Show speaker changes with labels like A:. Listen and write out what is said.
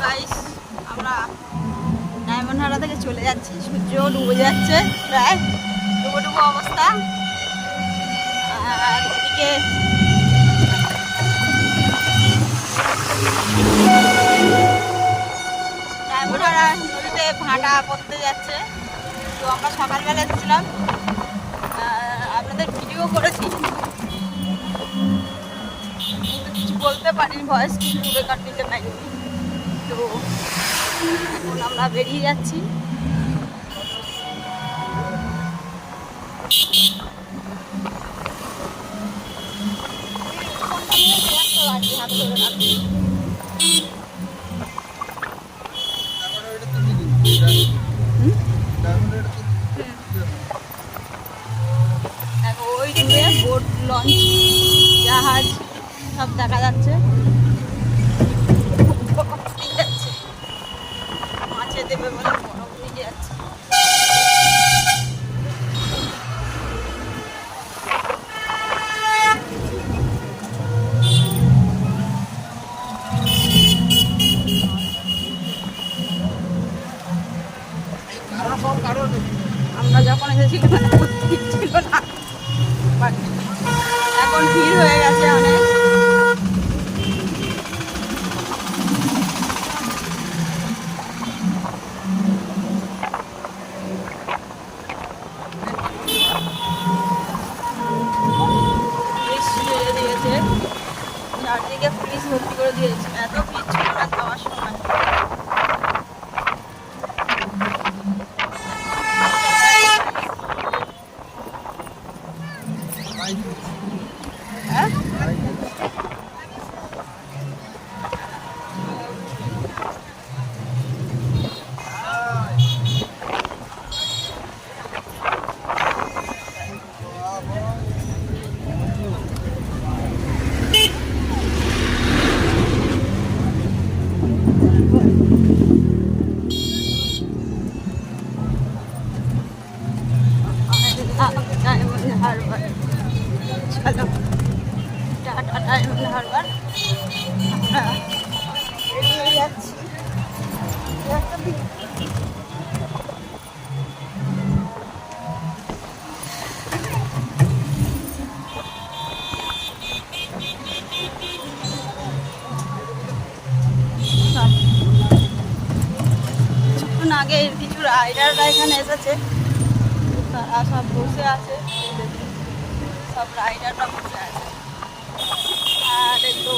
A: Guys, আমরা diamond Harbour থেকে চলে যাচ্ছি। সূর্য ডুবে যাচ্ছে, প্রায় ডুবো ডুবো অবস্থা। আর এদিকে ডায়মন্ড হারবার নদীতে ভাটা করতে যাচ্ছে। তো আমরা সকালবেলা এসেছিলাম, আপনাদের ভিডিও করেছি, কিছু বলতে পারিনি, ভয়েস কিছু রেকর্ড দিতে পারিনি। তো এখন আমরা বেরিয়ে যাচ্ছি। ওই দূরে বোট, লঞ্চ, জাহাজ সব দেখা যাচ্ছে। মাছে দেবে বলে বরফ ভিজে যাচ্ছে। আমরা যখন এসেছিলাম ভিড় ছিল না, এখন ভিড় হয়ে গেছে অনেক। দিয়েছে চারদিকে পুলিশ ভর্তি করে দিয়েছে, এত ভিড় ছিল না যাওয়ার সময়। হ্যাঁ, ডায়মন্ড হারবার, চলো টাটা ডায়মন্ড হারবার। আমরা বেরিয়ে যাচ্ছি। কিছুক্ষণ আগে কিছু রাইডাররা এখানে এসেছে, তারা সব বসে আছে, সব রাইডাররা বসে আছে। আর একটু